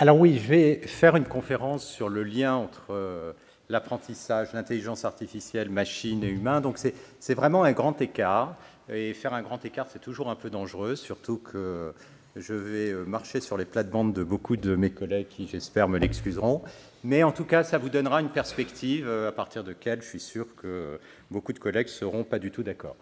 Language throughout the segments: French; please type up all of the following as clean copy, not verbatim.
Alors oui, je vais faire une conférence sur le lien entre l'apprentissage, l'intelligence artificielle, machine et humain. Donc c'est vraiment un grand écart. Et faire un grand écart, c'est toujours un peu dangereux, surtout que je vais marcher sur les plates-bandes de beaucoup de mes collègues qui, j'espère, me l'excuseront. Mais en tout cas, ça vous donnera une perspective à partir de laquelle je suis sûr que beaucoup de collègues ne seront pas du tout d'accord.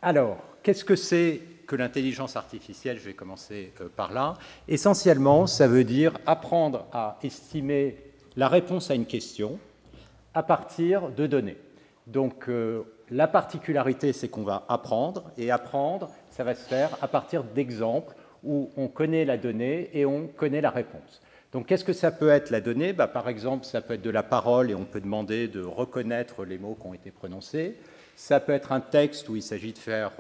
Alors, qu'est-ce que c'est que l'intelligence artificielle? Je vais commencer par là. Essentiellement, ça veut dire apprendre à estimer la réponse à une question à partir de données. Donc, la particularité, c'est qu'on va apprendre, et apprendre, ça va se faire à partir d'exemples où on connaît la donnée et on connaît la réponse. Donc, qu'est-ce que ça peut être la donnée? Par exemple, ça peut être de la parole et on peut demander de reconnaître les mots qui ont été prononcés. Ça peut être un texte où il s'agit de faire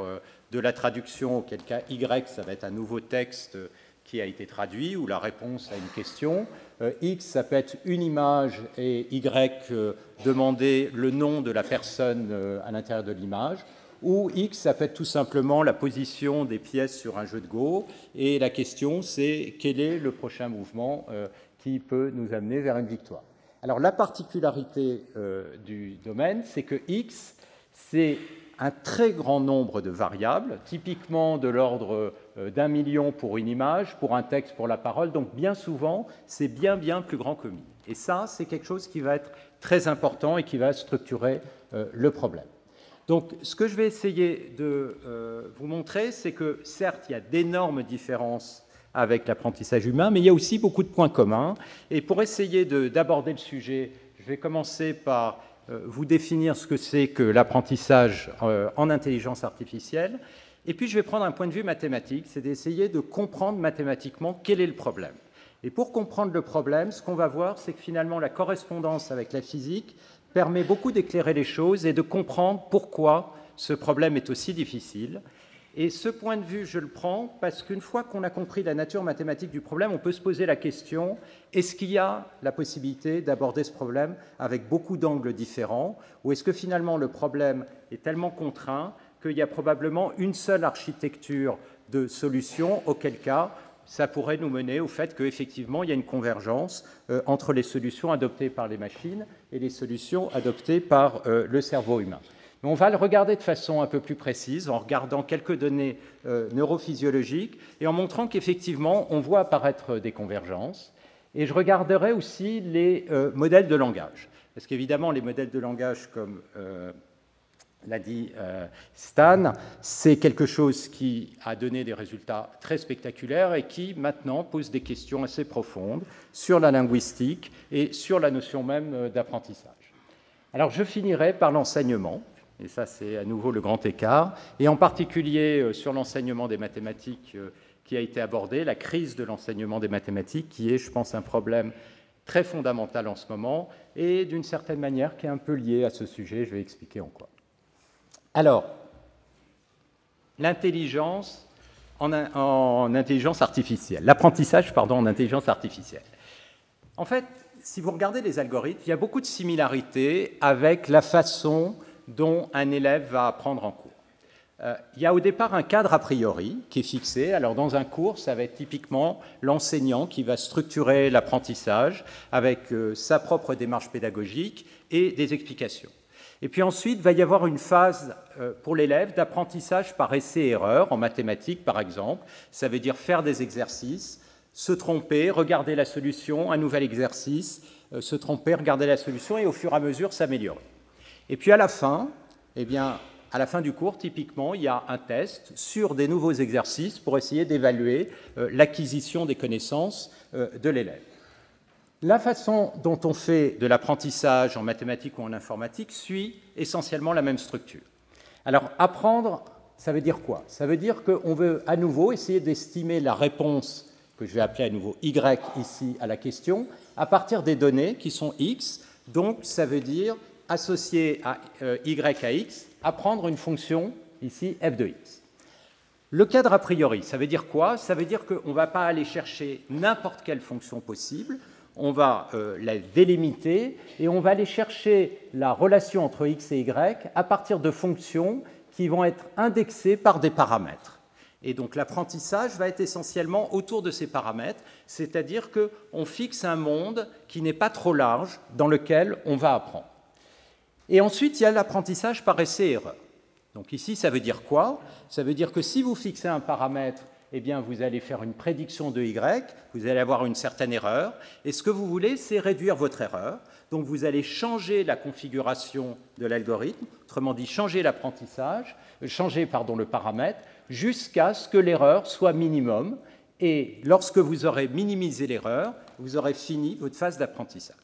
de la traduction, auquel cas Y, ça va être un nouveau texte qui a été traduit, ou la réponse à une question. X, ça peut être une image, et Y, demander le nom de la personne à l'intérieur de l'image. Ou X, ça peut être tout simplement la position des pièces sur un jeu de Go. Et la question, c'est quel est le prochain mouvement qui peut nous amener vers une victoire. Alors, la particularité du domaine, c'est que X, c'est un très grand nombre de variables, typiquement de l'ordre d'1 million pour une image, pour un texte, pour la parole. Donc, bien souvent, c'est bien plus grand que 1000. Et ça, c'est quelque chose qui va être très important et qui va structurer le problème. Donc, ce que je vais essayer de vous montrer, c'est que, certes, il y a d'énormes différences avec l'apprentissage humain, mais il y a aussi beaucoup de points communs. Et pour essayer d'aborder le sujet, je vais commencer par vous définir ce que c'est que l'apprentissage en intelligence artificielle. Et puis, je vais prendre un point de vue mathématique, c'est d'essayer de comprendre mathématiquement quel est le problème. Et pour comprendre le problème, ce qu'on va voir, c'est que finalement, la correspondance avec la physique permet beaucoup d'éclairer les choses et de comprendre pourquoi ce problème est aussi difficile. Et ce point de vue, je le prends parce qu'une fois qu'on a compris la nature mathématique du problème, on peut se poser la question, est-ce qu'il y a la possibilité d'aborder ce problème avec beaucoup d'angles différents, ou est-ce que finalement le problème est tellement contraint qu'il y a probablement une seule architecture de solution, auquel cas ça pourrait nous mener au fait qu'effectivement, il y a une convergence entre les solutions adoptées par les machines et les solutions adoptées par le cerveau humain. Mais on va le regarder de façon un peu plus précise, en regardant quelques données neurophysiologiques et en montrant qu'effectivement, on voit apparaître des convergences. Et je regarderai aussi les modèles de langage. Parce qu'évidemment, les modèles de langage, comme l'a dit Stan, c'est quelque chose qui a donné des résultats très spectaculaires et qui, maintenant, pose des questions assez profondes sur la linguistique et sur la notion même d'apprentissage. Alors, je finirai par l'enseignement, et ça, c'est à nouveau le grand écart, et en particulier sur l'enseignement des mathématiques qui a été abordé, la crise de l'enseignement des mathématiques, qui est, je pense, un problème très fondamental en ce moment, et d'une certaine manière qui est un peu lié à ce sujet, je vais expliquer en quoi. Alors, l'intelligence en intelligence artificielle, l'apprentissage, en intelligence artificielle. En fait, si vous regardez les algorithmes, il y a beaucoup de similarités avec la façon dont un élève va apprendre en cours. Il y a au départ un cadre a priori qui est fixé. Alors, dans un cours, ça va être typiquement l'enseignant qui va structurer l'apprentissage avec sa propre démarche pédagogique et des explications. Et puis ensuite, il va y avoir une phase pour l'élève d'apprentissage par essai-erreur, en mathématiques par exemple. Ça veut dire faire des exercices, se tromper, regarder la solution, un nouvel exercice, se tromper, regarder la solution et au fur et à mesure s'améliorer. Et puis à la fin, à la fin du cours, typiquement, il y a un test sur des nouveaux exercices pour essayer d'évaluer l'acquisition des connaissances de l'élève. La façon dont on fait de l'apprentissage en mathématiques ou en informatique suit essentiellement la même structure. Alors, apprendre, ça veut dire quoi? Ça veut dire qu'on veut à nouveau essayer d'estimer la réponse, que je vais appeler à nouveau Y ici à la question, à partir des données qui sont X. Donc, ça veut dire associer à Y à X, apprendre une fonction, ici, f de X. Le cadre a priori, ça veut dire quoi? Ça veut dire qu'on ne va pas aller chercher n'importe quelle fonction possible, on va la délimiter et on va aller chercher la relation entre X et Y à partir de fonctions qui vont être indexées par des paramètres. Et donc l'apprentissage va être essentiellement autour de ces paramètres, c'est-à-dire qu'on fixe un monde qui n'est pas trop large dans lequel on va apprendre. Et ensuite, il y a l'apprentissage par essai-erreur. Donc ici, ça veut dire quoi? Ça veut dire que si vous fixez un paramètre, eh bien, vous allez faire une prédiction de Y, vous allez avoir une certaine erreur, et ce que vous voulez, c'est réduire votre erreur. Donc vous allez changer la configuration de l'algorithme, autrement dit, changer l'apprentissage, changer le paramètre, jusqu'à ce que l'erreur soit minimum. Et lorsque vous aurez minimisé l'erreur, vous aurez fini votre phase d'apprentissage.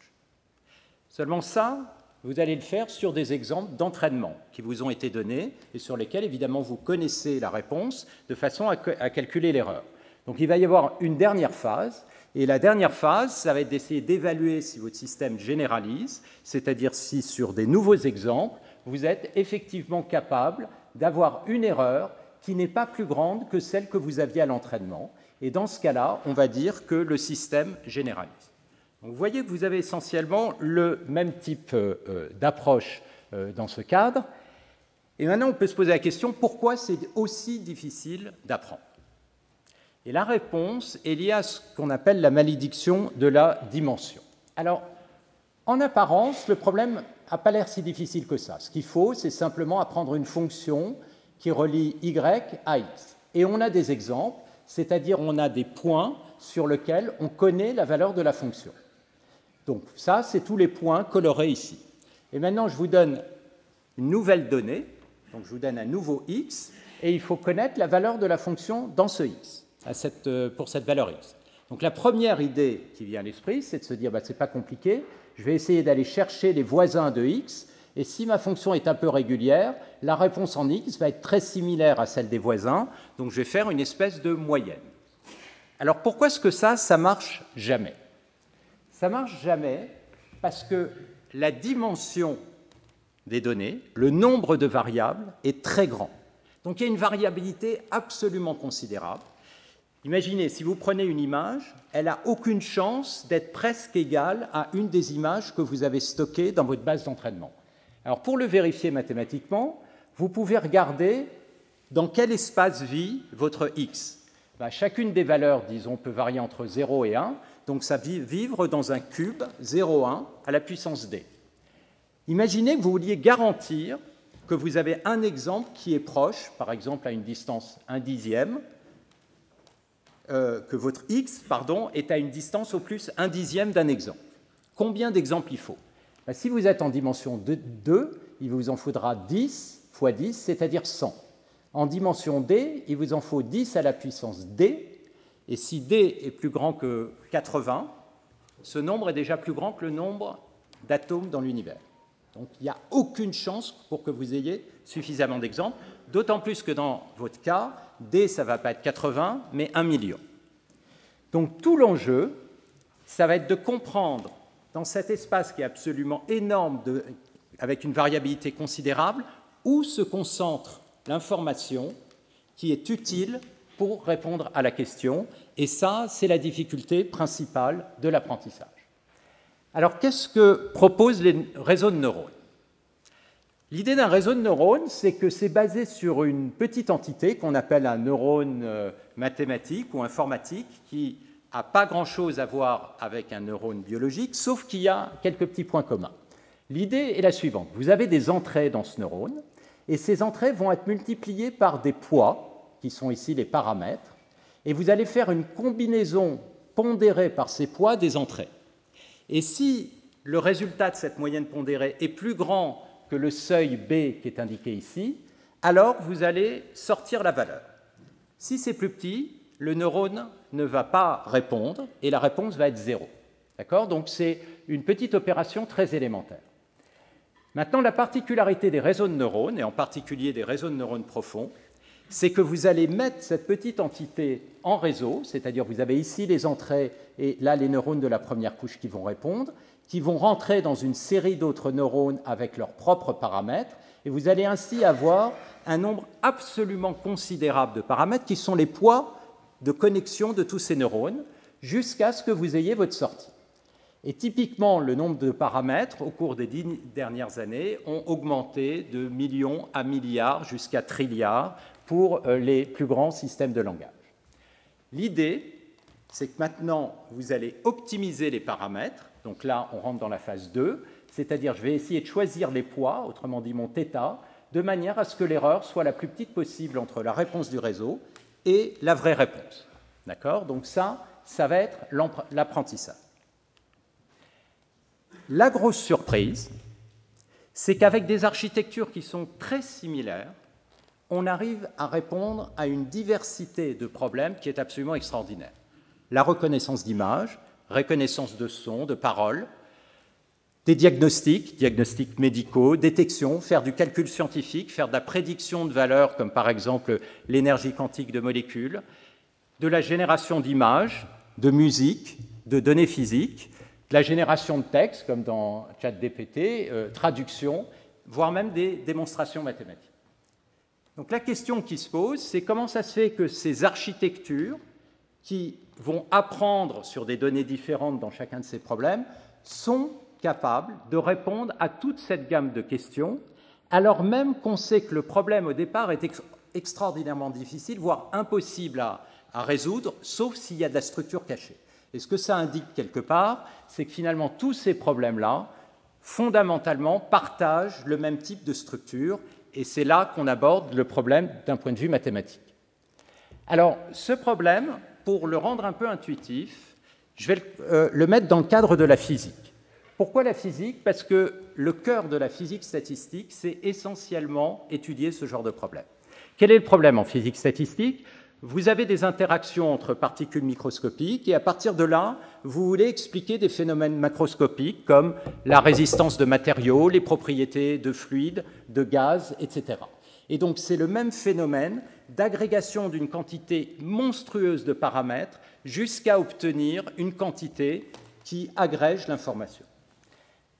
Seulement ça, vous allez le faire sur des exemples d'entraînement qui vous ont été donnés et sur lesquels, évidemment, vous connaissez la réponse de façon à calculer l'erreur. Donc il va y avoir une dernière phase. Et la dernière phase, ça va être d'essayer d'évaluer si votre système généralise, c'est-à-dire si sur des nouveaux exemples, vous êtes effectivement capable d'avoir une erreur qui n'est pas plus grande que celle que vous aviez à l'entraînement. Et dans ce cas-là, on va dire que le système généralise. Donc vous voyez que vous avez essentiellement le même type d'approche dans ce cadre. Et maintenant, on peut se poser la question, pourquoi c'est aussi difficile d'apprendre? Et la réponse est liée à ce qu'on appelle la malédiction de la dimension. Alors, en apparence, le problème n'a pas l'air si difficile que ça. Ce qu'il faut, c'est simplement apprendre une fonction qui relie y à x. Et on a des exemples, c'est-à-dire on a des points sur lesquels on connaît la valeur de la fonction. Donc ça, c'est tous les points colorés ici. Et maintenant, je vous donne une nouvelle donnée, donc je vous donne un nouveau x, et il faut connaître la valeur de la fonction dans ce x. Pour cette valeur x. Donc la première idée qui vient à l'esprit, c'est de se dire, ce n'est pas compliqué, je vais essayer d'aller chercher les voisins de x, et si ma fonction est un peu régulière, la réponse en x va être très similaire à celle des voisins, donc je vais faire une espèce de moyenne. Alors pourquoi est-ce que ça marche jamais? Ça marche jamais parce que la dimension des données, le nombre de variables, est très grand. Donc il y a une variabilité absolument considérable. Imaginez, si vous prenez une image, elle n'a aucune chance d'être presque égale à une des images que vous avez stockées dans votre base d'entraînement. Alors, pour le vérifier mathématiquement, vous pouvez regarder dans quel espace vit votre x. Chacune des valeurs, disons, peut varier entre 0 et 1, donc ça va vivre dans un cube 0, 1 à la puissance d. Imaginez que vous vouliez garantir que vous avez un exemple qui est proche, par exemple à une distance 1/10, que votre x est à une distance au plus 1/10 d'un exemple. Combien d'exemples il faut? Si vous êtes en dimension 2, il vous en faudra 10 fois 10, c'est-à-dire 100. En dimension d, il vous en faut 10 à la puissance d, et si d est plus grand que 80, ce nombre est déjà plus grand que le nombre d'atomes dans l'univers. Donc il n'y a aucune chance pour que vous ayez suffisamment d'exemples, d'autant plus que dans votre cas, D, ça ne va pas être 80, mais 1 million. Donc tout l'enjeu, ça va être de comprendre, dans cet espace qui est absolument énorme, avec une variabilité considérable, où se concentre l'information qui est utile pour répondre à la question. Et ça, c'est la difficulté principale de l'apprentissage. Alors, qu'est-ce que proposent les réseaux de neurones? L'idée d'un réseau de neurones, c'est que c'est basé sur une petite entité qu'on appelle un neurone mathématique ou informatique qui n'a pas grand-chose à voir avec un neurone biologique, sauf qu'il y a quelques petits points communs. L'idée est la suivante. Vous avez des entrées dans ce neurone, et ces entrées vont être multipliées par des poids, qui sont ici les paramètres, et vous allez faire une combinaison pondérée par ces poids des entrées. Et si le résultat de cette moyenne pondérée est plus grand que le seuil B qui est indiqué ici, alors vous allez sortir la valeur. Si c'est plus petit, le neurone ne va pas répondre et la réponse va être 0. D'accord? Donc c'est une petite opération très élémentaire. Maintenant, la particularité des réseaux de neurones, et en particulier des réseaux de neurones profonds, c'est que vous allez mettre cette petite entité en réseau, c'est-à-dire vous avez ici les entrées et là les neurones de la première couche qui vont répondre, qui vont rentrer dans une série d'autres neurones avec leurs propres paramètres, et vous allez ainsi avoir un nombre absolument considérable de paramètres qui sont les poids de connexion de tous ces neurones, jusqu'à ce que vous ayez votre sortie. Et typiquement, le nombre de paramètres au cours des 10 dernières années ont augmenté de millions à milliards jusqu'à trilliards pour les plus grands systèmes de langage. L'idée, c'est que maintenant, vous allez optimiser les paramètres. Donc là, on rentre dans la phase 2, c'est-à-dire je vais essayer de choisir les poids, autrement dit mon θ, de manière à ce que l'erreur soit la plus petite possible entre la réponse du réseau et la vraie réponse. D'accord? Donc ça va être l'apprentissage. La grosse surprise, c'est qu'avec des architectures qui sont très similaires, on arrive à répondre à une diversité de problèmes qui est absolument extraordinaire. La reconnaissance d'images, reconnaissance de sons, de paroles, des diagnostics médicaux, détection, faire du calcul scientifique, faire de la prédiction de valeurs, comme par exemple l'énergie quantique de molécules, de la génération d'images, de musique, de données physiques, de la génération de textes, comme dans ChatGPT, traduction, voire même des démonstrations mathématiques. Donc la question qui se pose, c'est comment ça se fait que ces architectures, qui vont apprendre sur des données différentes dans chacun de ces problèmes, sont capables de répondre à toute cette gamme de questions, alors même qu'on sait que le problème au départ est extraordinairement difficile, voire impossible à résoudre, sauf s'il y a de la structure cachée. Et ce que ça indique quelque part, c'est que finalement tous ces problèmes-là, fondamentalement, partagent le même type de structure, et c'est là qu'on aborde le problème d'un point de vue mathématique. Alors, ce problème, pour le rendre un peu intuitif, je vais le mettre dans le cadre de la physique. Pourquoi la physique? Parce que le cœur de la physique statistique, c'est essentiellement étudier ce genre de problème. Quel est le problème en physique statistique? Vous avez des interactions entre particules microscopiques et à partir de là, vous voulez expliquer des phénomènes macroscopiques comme la résistance de matériaux, les propriétés de fluides, de gaz, etc. Et donc c'est le même phénomène d'agrégation d'une quantité monstrueuse de paramètres jusqu'à obtenir une quantité qui agrège l'information.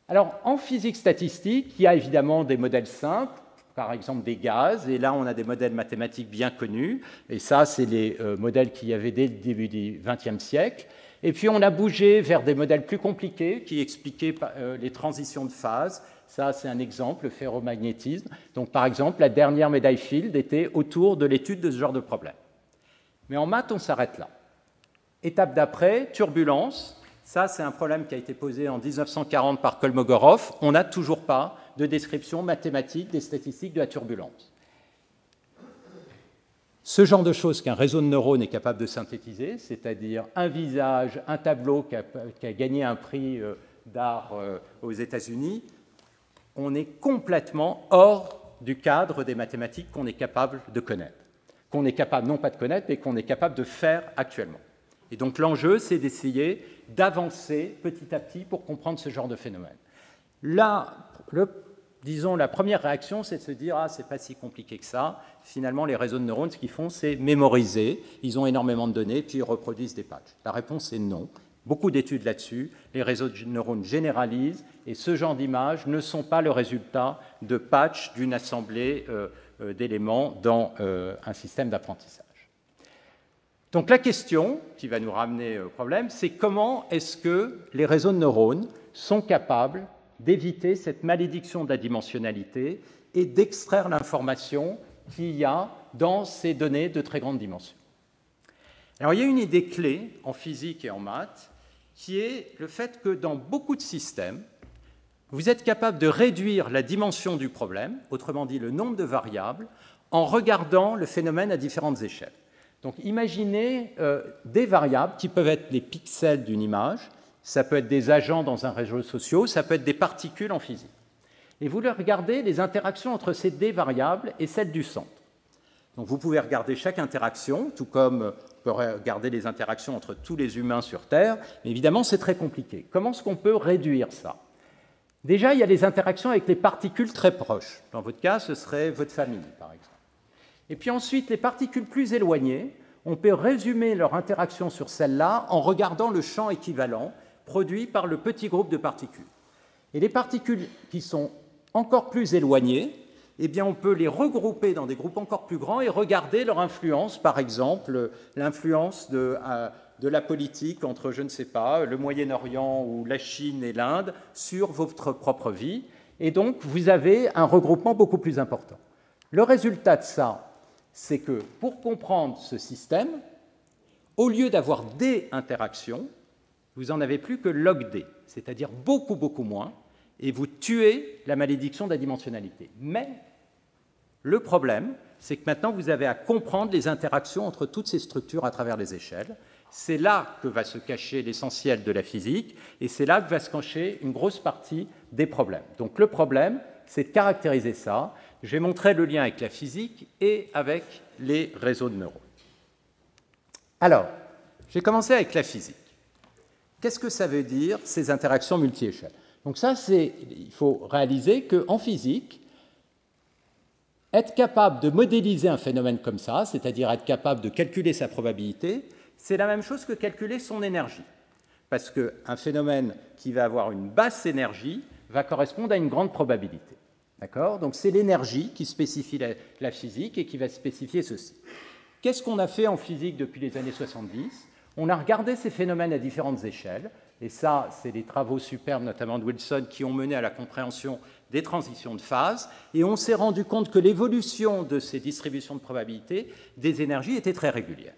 Alors en physique statistique, il y a évidemment des modèles simples, par exemple des gaz, et là on a des modèles mathématiques bien connus, et ça c'est les modèles qu'il y avait dès le début du XXe siècle. Et puis on a bougé vers des modèles plus compliqués qui expliquaient les transitions de phase. Ça c'est un exemple, le ferromagnétisme. Donc par exemple la dernière médaille Fields était autour de l'étude de ce genre de problème. Mais en maths on s'arrête là. Étape d'après, turbulence. Ça c'est un problème qui a été posé en 1940 par Kolmogorov. On n'a toujours pas de description mathématique des statistiques de la turbulence. Ce genre de choses qu'un réseau de neurones est capable de synthétiser, c'est-à-dire un visage, un tableau qui a gagné un prix d'art aux États-Unis, on est complètement hors du cadre des mathématiques qu'on est capable de connaître. Qu'on est capable, non pas de connaître, mais qu'on est capable de faire actuellement. Et donc l'enjeu, c'est d'essayer d'avancer petit à petit pour comprendre ce genre de phénomène. Là, disons, la première réaction, c'est de se dire « Ah, c'est pas si compliqué que ça. » Finalement, les réseaux de neurones, ce qu'ils font, c'est mémoriser. Ils ont énormément de données, puis ils reproduisent des patchs. La réponse est non. Beaucoup d'études là-dessus. Les réseaux de neurones généralisent, et ce genre d'images ne sont pas le résultat de patchs d'une assemblée d'éléments dans un système d'apprentissage. Donc la question qui va nous ramener au problème, c'est comment est-ce que les réseaux de neurones sont capables d'éviter cette malédiction de la dimensionnalité et d'extraire l'information qu'il y a dans ces données de très grande dimension. Alors, il y a une idée clé en physique et en maths qui est le fait que dans beaucoup de systèmes, vous êtes capable de réduire la dimension du problème, autrement dit le nombre de variables, en regardant le phénomène à différentes échelles. Donc, imaginez des variables qui peuvent être les pixels d'une image, ça peut être des agents dans un réseau social, ça peut être des particules en physique. Et vous regardez les interactions entre ces deux variables et celles du centre. Donc vous pouvez regarder chaque interaction, tout comme on peut regarder les interactions entre tous les humains sur Terre, mais évidemment c'est très compliqué. Comment est-ce qu'on peut réduire ça? Déjà, il y a les interactions avec les particules très proches. Dans votre cas, ce serait votre famille, par exemple. Et puis ensuite, les particules plus éloignées, on peut résumer leur interaction sur celle-là en regardant le champ équivalent produit par le petit groupe de particules. Et les particules qui sont encore plus éloignées, eh bien, on peut les regrouper dans des groupes encore plus grands et regarder leur influence, par exemple l'influence de la politique entre, je ne sais pas, le Moyen-Orient ou la Chine et l'Inde sur votre propre vie. Et donc, vous avez un regroupement beaucoup plus important. Le résultat de ça, c'est que pour comprendre ce système, au lieu d'avoir des interactions, vous n'en avez plus que log D, c'est-à-dire beaucoup, beaucoup moins, et vous tuez la malédiction de la dimensionnalité. Mais le problème, c'est que maintenant, vous avez à comprendre les interactions entre toutes ces structures à travers les échelles. C'est là que va se cacher l'essentiel de la physique, et c'est là que va se cacher une grosse partie des problèmes. Donc le problème, c'est de caractériser ça. Je vais montrer le lien avec la physique et avec les réseaux de neurones. Alors, j'ai commencé avec la physique. Qu'est-ce que ça veut dire, ces interactions multi-échelles? Donc ça, il faut réaliser qu'en physique, être capable de modéliser un phénomène comme ça, c'est-à-dire être capable de calculer sa probabilité, c'est la même chose que calculer son énergie. Parce qu'un phénomène qui va avoir une basse énergie va correspondre à une grande probabilité. D'accord? Donc c'est l'énergie qui spécifie la physique et qui va spécifier ceci. Qu'est-ce qu'on a fait en physique depuis les années 70? On a regardé ces phénomènes à différentes échelles, et ça, c'est les travaux superbes, notamment de Wilson, qui ont mené à la compréhension des transitions de phase, et on s'est rendu compte que l'évolution de ces distributions de probabilité des énergies était très régulière.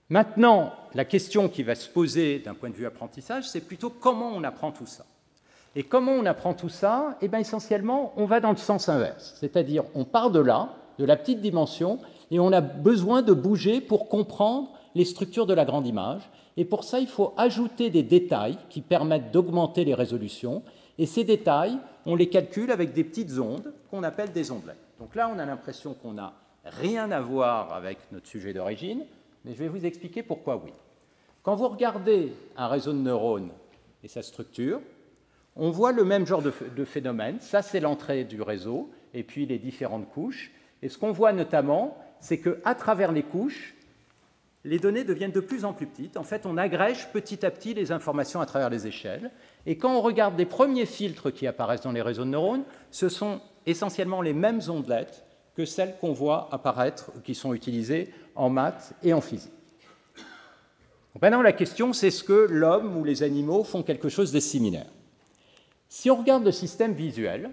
Maintenant, la question qui va se poser d'un point de vue apprentissage, c'est plutôt comment on apprend tout ça. Et comment on apprend tout ça? Eh bien, essentiellement, on va dans le sens inverse, c'est-à-dire on part de là, de la petite dimension, et on a besoin de bouger pour comprendre les structures de la grande image. Et pour ça, il faut ajouter des détails qui permettent d'augmenter les résolutions. Et ces détails, on les calcule avec des petites ondes qu'on appelle des ondelettes. Donc là, on a l'impression qu'on n'a rien à voir avec notre sujet d'origine, mais je vais vous expliquer pourquoi oui. Quand vous regardez un réseau de neurones et sa structure, on voit le même genre de phénomène. Ça, c'est l'entrée du réseau, et puis les différentes couches. Et ce qu'on voit notamment, c'est qu'à travers les couches, les données deviennent de plus en plus petites. En fait, on agrège petit à petit les informations à travers les échelles. Et quand on regarde les premiers filtres qui apparaissent dans les réseaux de neurones, ce sont essentiellement les mêmes ondelettes que celles qu'on voit apparaître, qui sont utilisées en maths et en physique. Maintenant, la question, c'est est-ce que l'homme ou les animaux font quelque chose de similaire? Si on regarde le système visuel,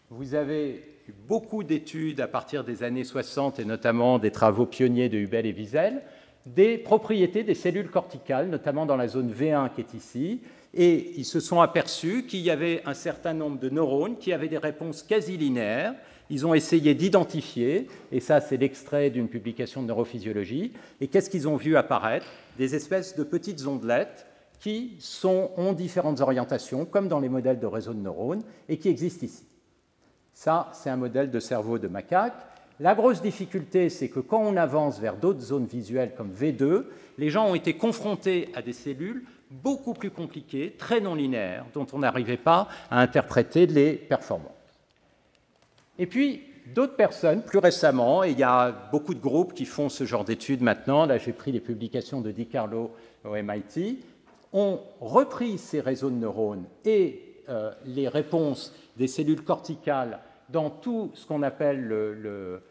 vous avez eu beaucoup d'études à partir des années 60, et notamment des travaux pionniers de Hubel et Wiesel, des propriétés des cellules corticales, notamment dans la zone V1 qui est ici, et ils se sont aperçus qu'il y avait un certain nombre de neurones qui avaient des réponses quasi linéaires. Ils ont essayé d'identifier, et ça c'est l'extrait d'une publication de neurophysiologie, et qu'est-ce qu'ils ont vu apparaître? Des espèces de petites ondelettes qui ont différentes orientations, comme dans les modèles de réseaux de neurones, et qui existent ici. Ça, c'est un modèle de cerveau de macaque. La grosse difficulté, c'est que quand on avance vers d'autres zones visuelles comme V2, les gens ont été confrontés à des cellules beaucoup plus compliquées, très non linéaires, dont on n'arrivait pas à interpréter les performances. Et puis, d'autres personnes, plus récemment, et il y a beaucoup de groupes qui font ce genre d'études maintenant, là j'ai pris les publications de Di Carlo au MIT, ont repris ces réseaux de neurones et les réponses des cellules corticales dans tout ce qu'on appelle le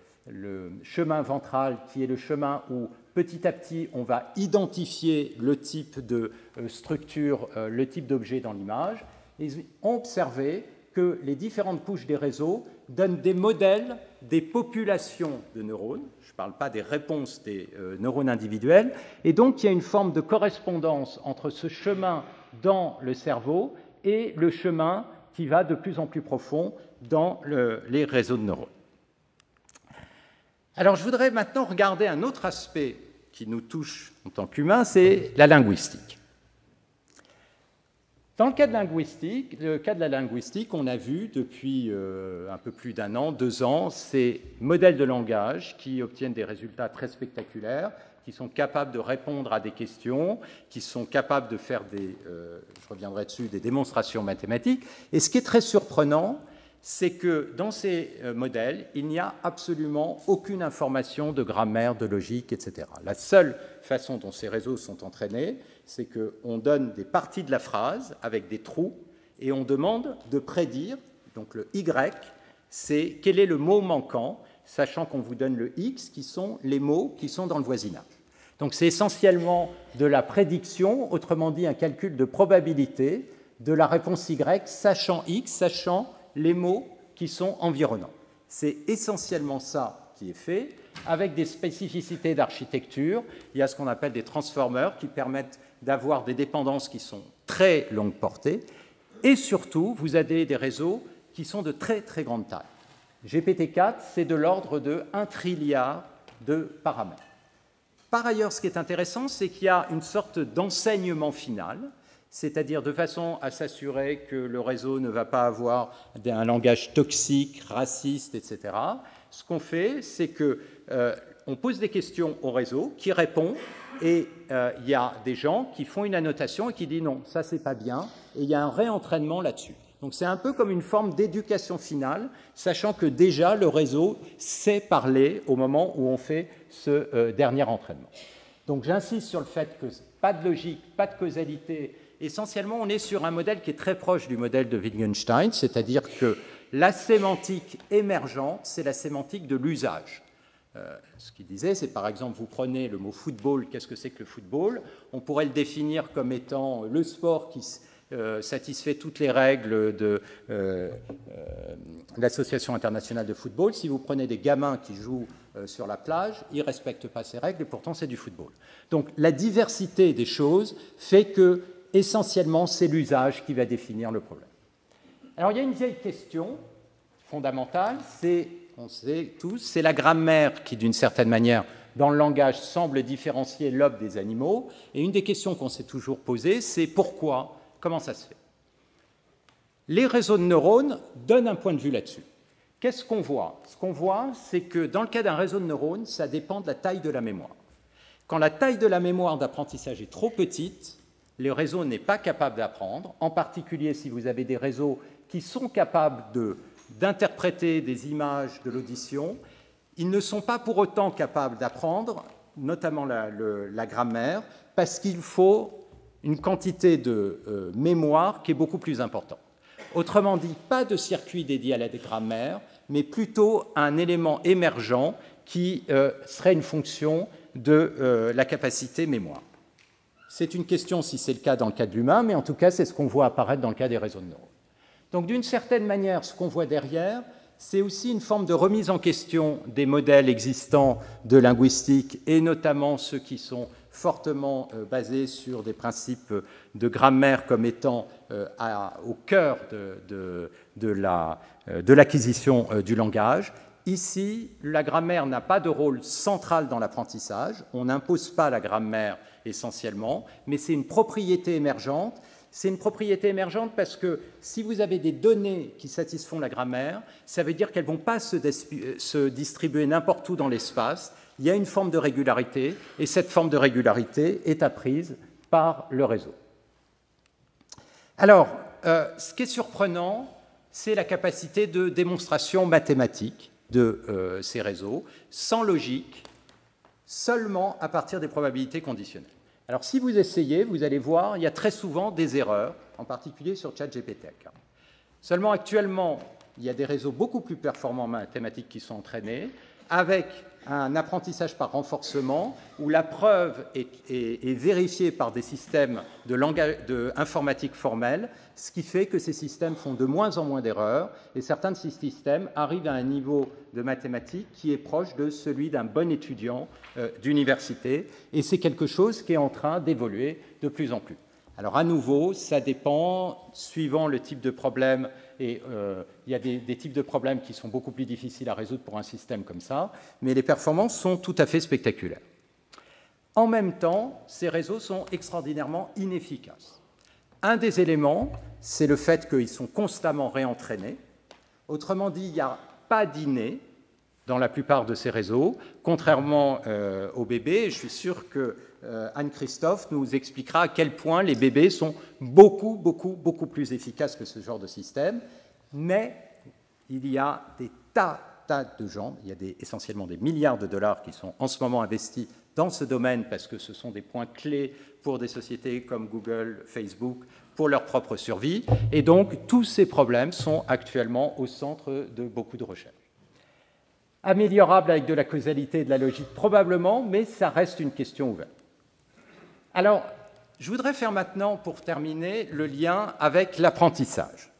chemin ventral, qui est le chemin où petit à petit on va identifier le type de structure, le type d'objet dans l'image. Ils ont observé que les différentes couches des réseaux donnent des modèles des populations de neurones. Je ne parle pas des réponses des neurones individuels. Et donc, il y a une forme de correspondance entre ce chemin dans le cerveau et le chemin qui va de plus en plus profond dans les réseaux de neurones. Alors, je voudrais maintenant regarder un autre aspect qui nous touche en tant qu'humains, c'est la linguistique. Dans le cas de la linguistique, on a vu depuis un peu plus d'un an, 2 ans, ces modèles de langage qui obtiennent des résultats très spectaculaires, qui sont capables de répondre à des questions, qui sont capables de faire je reviendrai dessus, des démonstrations mathématiques. Et ce qui est très surprenant, c'est que dans ces modèles, il n'y a absolument aucune information de grammaire, de logique, etc. La seule façon dont ces réseaux sont entraînés, c'est qu'on donne des parties de la phrase avec des trous et on demande de prédire, donc le Y, c'est quel est le mot manquant, sachant qu'on vous donne le X, qui sont les mots qui sont dans le voisinage. Donc c'est essentiellement de la prédiction, autrement dit un calcul de probabilité de la réponse Y, sachant X, sachant les mots qui sont environnants. C'est essentiellement ça qui est fait, avec des spécificités d'architecture. Il y a ce qu'on appelle des transformers qui permettent d'avoir des dépendances qui sont très longue portée, et surtout, vous avez des réseaux qui sont de très très grande taille. GPT-4, c'est de l'ordre de 1 trilliard de paramètres. Par ailleurs, ce qui est intéressant, c'est qu'il y a une sorte d'enseignement final, c'est-à-dire de façon à s'assurer que le réseau ne va pas avoir un langage toxique, raciste, etc. Ce qu'on fait, c'est qu'on pose des questions au réseau qui répond, et il y a des gens qui font une annotation et qui disent non, ça c'est pas bien, et il y a un réentraînement là-dessus. Donc c'est un peu comme une forme d'éducation finale, sachant que déjà le réseau sait parler au moment où on fait ce dernier entraînement. Donc j'insiste sur le fait que pas de logique, pas de causalité. Essentiellement, on est sur un modèle qui est très proche du modèle de Wittgenstein, c'est-à-dire que la sémantique émergente, c'est la sémantique de l'usage. Ce qu'il disait, c'est par exemple, vous prenez le mot football, qu'est-ce que c'est que le football? On pourrait le définir comme étant le sport qui satisfait toutes les règles de l'Association internationale de football. Si vous prenez des gamins qui jouent sur la plage, ils ne respectent pas ces règles et pourtant c'est du football. Donc la diversité des choses fait que, essentiellement, c'est l'usage qui va définir le problème. Alors il y a une vieille question fondamentale, on sait tous, c'est la grammaire qui, d'une certaine manière, dans le langage, semble différencier l'homme des animaux. Et une des questions qu'on s'est toujours posées, c'est pourquoi, comment ça se fait? Les réseaux de neurones donnent un point de vue là-dessus. Qu'est-ce qu'on voit? Ce qu'on voit, c'est que dans le cas d'un réseau de neurones, ça dépend de la taille de la mémoire. Quand la taille de la mémoire d'apprentissage est trop petite, le réseau n'est pas capable d'apprendre, en particulier si vous avez des réseaux qui sont capables d'interpréter des images de l'audition, ils ne sont pas pour autant capables d'apprendre, notamment la grammaire, parce qu'il faut une quantité de mémoire qui est beaucoup plus importante. Autrement dit, pas de circuit dédié à la grammaire, mais plutôt un élément émergent qui serait une fonction de la capacité mémoire. C'est une question si c'est le cas dans le cas de l'humain, mais en tout cas, c'est ce qu'on voit apparaître dans le cas des réseaux de neurones. Donc, d'une certaine manière, ce qu'on voit derrière, c'est aussi une forme de remise en question des modèles existants de linguistique, et notamment ceux qui sont fortement basés sur des principes de grammaire comme étant au cœur de l'acquisition du langage. Ici, la grammaire n'a pas de rôle central dans l'apprentissage. On n'impose pas la grammaire essentiellement, mais c'est une propriété émergente. C'est une propriété émergente parce que si vous avez des données qui satisfont la grammaire, ça veut dire qu'elles ne vont pas se distribuer n'importe où dans l'espace. Il y a une forme de régularité, et cette forme de régularité est apprise par le réseau. Alors, ce qui est surprenant, c'est la capacité de démonstration mathématique de ces réseaux, sans logique, seulement à partir des probabilités conditionnelles. Alors, si vous essayez, vous allez voir, il y a très souvent des erreurs, en particulier sur ChatGPT. Seulement, actuellement, il y a des réseaux beaucoup plus performants en mathématiques qui sont entraînés, avec un apprentissage par renforcement, où la preuve est vérifiée par des systèmes d'informatique formelle, ce qui fait que ces systèmes font de moins en moins d'erreurs, et certains de ces systèmes arrivent à un niveau de mathématiques qui est proche de celui d'un bon étudiant d'université, et c'est quelque chose qui est en train d'évoluer de plus en plus. Alors à nouveau, ça dépend, suivant le type de problème, et il y a des types de problèmes qui sont beaucoup plus difficiles à résoudre pour un système comme ça, mais les performances sont tout à fait spectaculaires. En même temps, ces réseaux sont extraordinairement inefficaces. Un des éléments, c'est le fait qu'ils sont constamment réentraînés. Autrement dit, il n'y a pas d'inné dans la plupart de ces réseaux, contrairement aux bébés. Je suis sûr que Anne-Christophe nous expliquera à quel point les bébés sont beaucoup plus efficaces que ce genre de système. Mais il y a des tas de gens, il y a essentiellement des milliards de dollars qui sont en ce moment investis dans ce domaine parce que ce sont des points clés pour des sociétés comme Google, Facebook, pour leur propre survie. Et donc, tous ces problèmes sont actuellement au centre de beaucoup de recherches. Améliorable avec de la causalité et de la logique, probablement, mais ça reste une question ouverte. Alors, je voudrais faire maintenant, pour terminer, le lien avec l'apprentissage.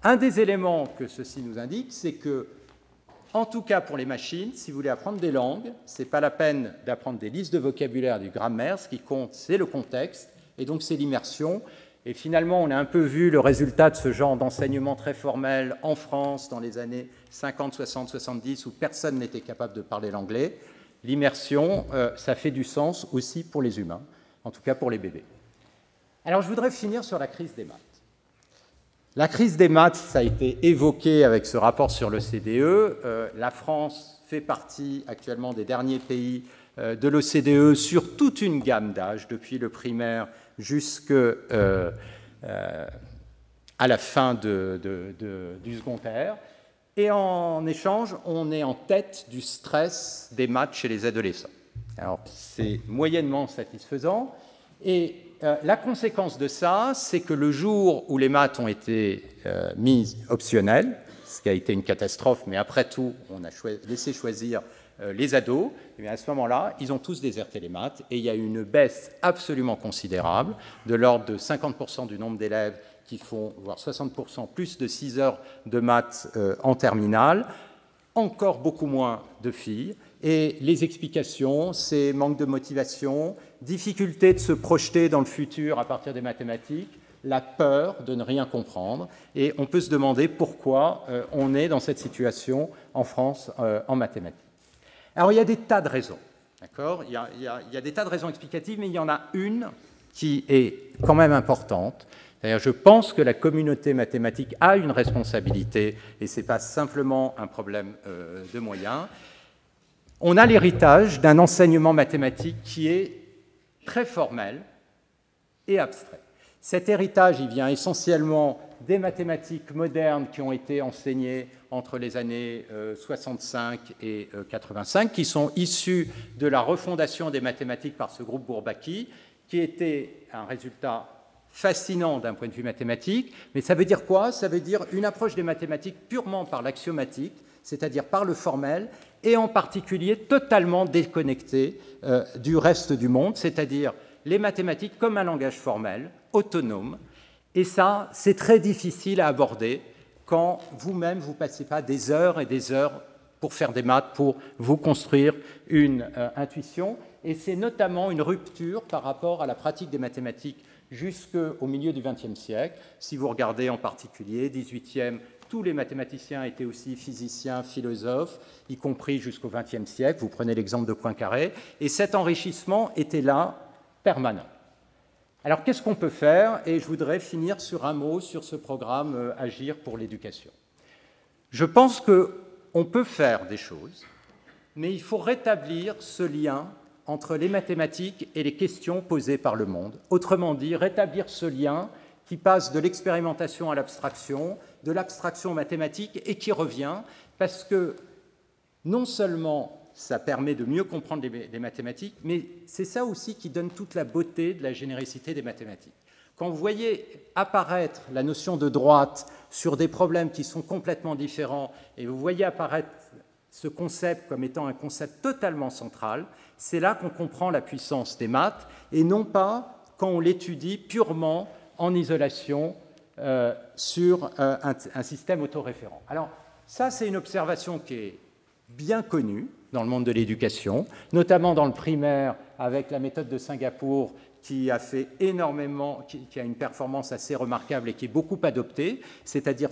Un des éléments que ceci nous indique, c'est que, en tout cas pour les machines, si vous voulez apprendre des langues, ce n'est pas la peine d'apprendre des listes de vocabulaire, du grammaire, ce qui compte, c'est le contexte, et donc c'est l'immersion. Et finalement, on a un peu vu le résultat de ce genre d'enseignement très formel en France dans les années 50, 60, 70, où personne n'était capable de parler l'anglais. L'immersion, ça fait du sens aussi pour les humains, en tout cas pour les bébés. Alors, je voudrais finir sur la crise des maths. La crise des maths, ça a été évoqué avec ce rapport sur l'OCDE. La France fait partie actuellement des derniers pays de l'OCDE sur toute une gamme d'âges, depuis le primaire jusqu'à la fin du secondaire. Et en échange, on est en tête du stress des maths chez les adolescents. Alors, c'est moyennement satisfaisant. Et la conséquence de ça, c'est que le jour où les maths ont été mises optionnelles, ce qui a été une catastrophe, mais après tout, on a laissé choisir les ados, et bien à ce moment-là, ils ont tous déserté les maths, et il y a eu une baisse absolument considérable, de l'ordre de 50% du nombre d'élèves qui font, voire 60%, plus de 6 heures de maths en terminale, encore beaucoup moins de filles, et les explications, c'est manque de motivation, difficulté de se projeter dans le futur à partir des mathématiques, la peur de ne rien comprendre, et on peut se demander pourquoi on est dans cette situation en France en mathématiques. Alors, il y a des tas de raisons, d'accord ? Il y a des tas de raisons explicatives, mais il y en a une qui est quand même importante. C'est-à-dire, je pense que la communauté mathématique a une responsabilité, et ce n'est pas simplement un problème de moyens. On a l'héritage d'un enseignement mathématique qui est très formel et abstrait. Cet héritage, il vient essentiellement des mathématiques modernes qui ont été enseignées entre les années 65 et 85, qui sont issues de la refondation des mathématiques par ce groupe Bourbaki, qui était un résultat fascinant d'un point de vue mathématique. Mais ça veut dire quoi? Ça veut dire une approche des mathématiques purement par l'axiomatique, c'est-à-dire par le formel, et en particulier totalement déconnectée du reste du monde, c'est-à-dire les mathématiques comme un langage formel, autonome. Et ça, c'est très difficile à aborder quand vous-même, vous ne passez pas des heures et des heures pour faire des maths, pour vous construire une intuition. Et c'est notamment une rupture par rapport à la pratique des mathématiques jusqu'au milieu du XXe siècle. Si vous regardez en particulier, 18e, tous les mathématiciens étaient aussi physiciens, philosophes, y compris jusqu'au XXe siècle. Vous prenez l'exemple de Poincaré. Et cet enrichissement était là, permanent. Alors, qu'est-ce qu'on peut faire? Et je voudrais finir sur un mot sur ce programme Agir pour l'éducation. Je pense qu'on peut faire des choses, mais il faut rétablir ce lien entre les mathématiques et les questions posées par le monde. Autrement dit, rétablir ce lien qui passe de l'expérimentation à l'abstraction, de l'abstraction mathématique, et qui revient parce que non seulement ça permet de mieux comprendre les mathématiques, mais c'est ça aussi qui donne toute la beauté de la généricité des mathématiques. Quand vous voyez apparaître la notion de droite sur des problèmes qui sont complètement différents, et vous voyez apparaître ce concept comme étant un concept totalement central, c'est là qu'on comprend la puissance des maths, et non pas quand on l'étudie purement en isolation sur un système autoréférent. Alors, ça, c'est une observation qui est bien connue dans le monde de l'éducation, notamment dans le primaire, avec la méthode de Singapour, qui a fait énormément, qui a une performance assez remarquable et qui est beaucoup adoptée, c'est-à-dire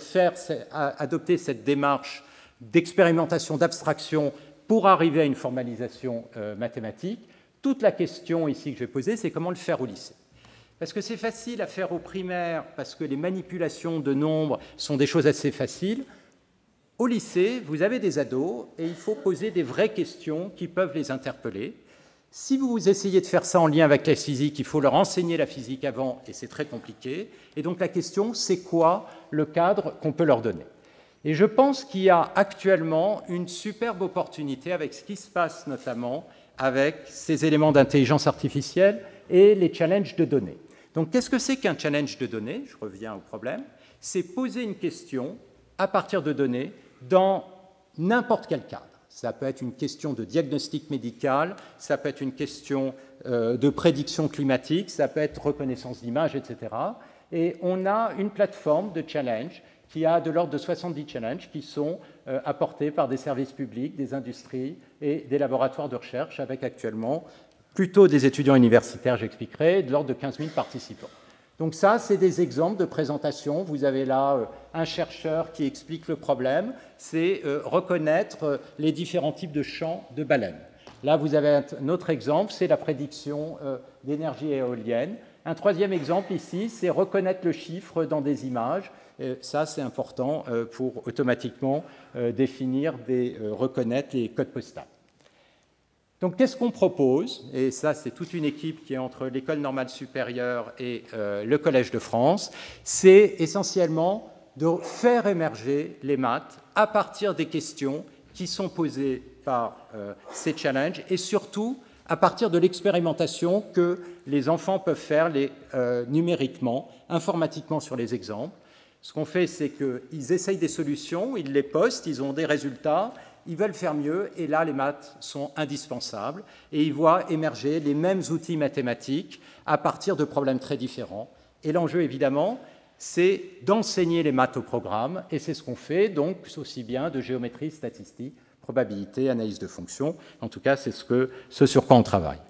adopter cette démarche d'expérimentation, d'abstraction pour arriver à une formalisation mathématique. Toute la question ici que je vais poser, c'est comment le faire au lycée. Parce que c'est facile à faire au primaire, parce que les manipulations de nombres sont des choses assez faciles. Au lycée, vous avez des ados et il faut poser des vraies questions qui peuvent les interpeller. Si vous essayez de faire ça en lien avec la physique, il faut leur enseigner la physique avant et c'est très compliqué. Et donc la question, c'est quoi le cadre qu'on peut leur donner? Et je pense qu'il y a actuellement une superbe opportunité avec ce qui se passe notamment avec ces éléments d'intelligence artificielle et les challenges de données. Donc qu'est-ce que c'est qu'un challenge de données? Je reviens au problème. C'est poser une question à partir de données dans n'importe quel cadre. Ça peut être une question de diagnostic médical, ça peut être une question de prédiction climatique, ça peut être reconnaissance d'images, etc. Et on a une plateforme de challenge qui a de l'ordre de 70 challenges qui sont apportés par des services publics, des industries et des laboratoires de recherche, avec actuellement plutôt des étudiants universitaires, j'expliquerai, de l'ordre de 15 000 participants. Donc ça, c'est des exemples de présentation. Vous avez là un chercheur qui explique le problème, c'est reconnaître les différents types de champs de baleines. Là, vous avez un autre exemple, c'est la prédiction d'énergie éolienne. Un troisième exemple ici, c'est reconnaître le chiffre dans des images. Ça, c'est important pour automatiquement définir, reconnaître les codes postaux. Donc, qu'est-ce qu'on propose? Et ça, c'est toute une équipe qui est entre l'École normale supérieure et le Collège de France. C'est essentiellement de faire émerger les maths à partir des questions qui sont posées par ces challenges et surtout à partir de l'expérimentation que les enfants peuvent faire numériquement, informatiquement sur les exemples. Ce qu'on fait, c'est qu'ils essayent des solutions, ils les postent, ils ont des résultats, ils veulent faire mieux, et là, les maths sont indispensables, et ils voient émerger les mêmes outils mathématiques à partir de problèmes très différents. Et l'enjeu, évidemment, c'est d'enseigner les maths au programme, et c'est ce qu'on fait, donc, aussi bien de géométrie, statistique, probabilité, analyse de fonctions. En tout cas, c'est ce sur quoi on travaille.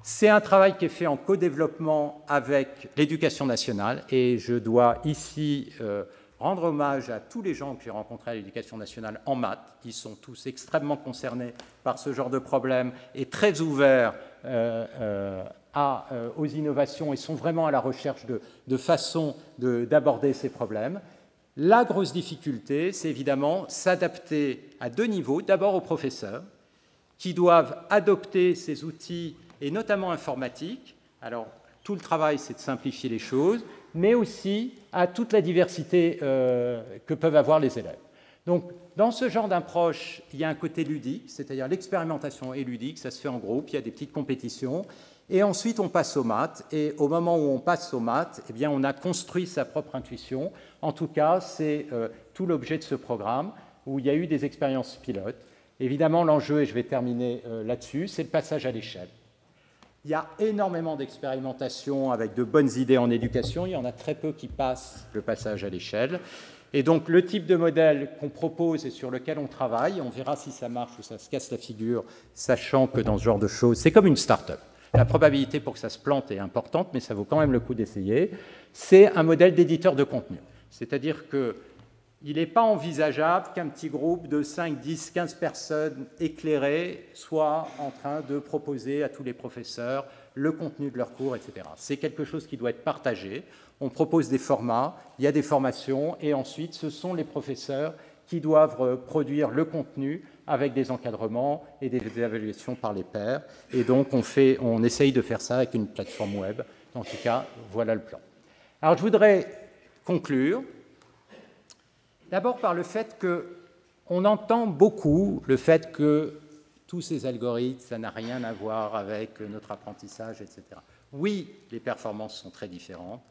C'est un travail qui est fait en co-développement avec l'Éducation nationale, et je dois ici rendre hommage à tous les gens que j'ai rencontrés à l'Éducation nationale en maths, qui sont tous extrêmement concernés par ce genre de problème et très ouverts aux innovations et sont vraiment à la recherche de façons d'aborder ces problèmes. La grosse difficulté, c'est évidemment s'adapter à deux niveaux. D'abord aux professeurs, qui doivent adopter ces outils, et notamment informatiques. Alors, tout le travail, c'est de simplifier les choses, mais aussi à toute la diversité que peuvent avoir les élèves. Donc, dans ce genre d'approche, il y a un côté ludique, c'est-à-dire l'expérimentation est ludique, ça se fait en groupe, il y a des petites compétitions, et ensuite on passe aux maths, et au moment où on passe aux maths, eh bien, on a construit sa propre intuition. En tout cas, c'est tout l'objet de ce programme, où il y a eu des expériences pilotes. Évidemment, l'enjeu, et je vais terminer là-dessus, c'est le passage à l'échelle. Il y a énormément d'expérimentations avec de bonnes idées en éducation. Il y en a très peu qui passent le passage à l'échelle. Et donc, le type de modèle qu'on propose et sur lequel on travaille, on verra si ça marche ou ça se casse la figure, sachant que dans ce genre de choses, c'est comme une start-up. La probabilité pour que ça se plante est importante, mais ça vaut quand même le coup d'essayer. C'est un modèle d'éditeur de contenu. C'est-à-dire que il n'est pas envisageable qu'un petit groupe de 5, 10, 15 personnes éclairées soit en train de proposer à tous les professeurs le contenu de leurs cours, etc. C'est quelque chose qui doit être partagé. On propose des formats, il y a des formations, et ensuite, ce sont les professeurs qui doivent produire le contenu avec des encadrements et des évaluations par les pairs. Et donc, on essaye de faire ça avec une plateforme web. En tout cas, voilà le plan. Alors, je voudrais conclure. D'abord par le fait qu'on entend beaucoup le fait que tous ces algorithmes, ça n'a rien à voir avec notre apprentissage, etc. Oui, les performances sont très différentes,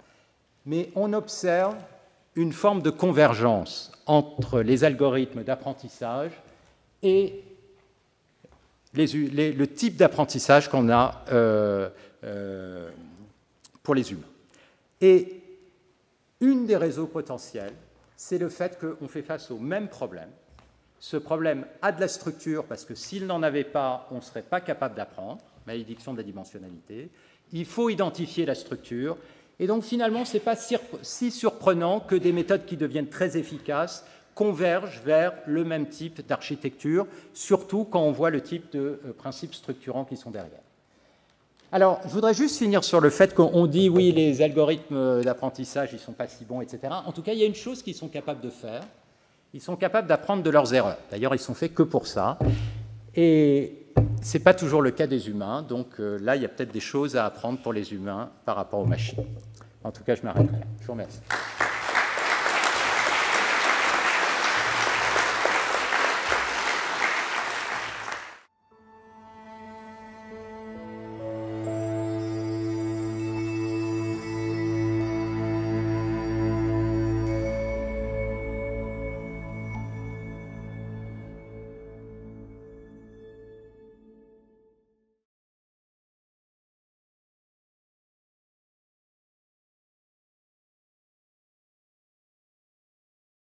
mais on observe une forme de convergence entre les algorithmes d'apprentissage et le type d'apprentissage qu'on a pour les humains. Et une des raisons potentielles, c'est le fait qu'on fait face au même problème. Ce problème a de la structure, parce que s'il n'en avait pas, on ne serait pas capable d'apprendre, malédiction de la dimensionnalité. Il faut identifier la structure. Et donc, finalement, ce n'est pas si surprenant que des méthodes qui deviennent très efficaces convergent vers le même type d'architecture, surtout quand on voit le type de principes structurants qui sont derrière. Alors, je voudrais juste finir sur le fait qu'on dit, oui, les algorithmes d'apprentissage, ils ne sont pas si bons, etc. En tout cas, il y a une chose qu'ils sont capables de faire. Ils sont capables d'apprendre de leurs erreurs. D'ailleurs, ils sont faits que pour ça. Et ce n'est pas toujours le cas des humains. Donc là, il y a peut-être des choses à apprendre pour les humains par rapport aux machines. En tout cas, je m'arrête là. Je vous remercie.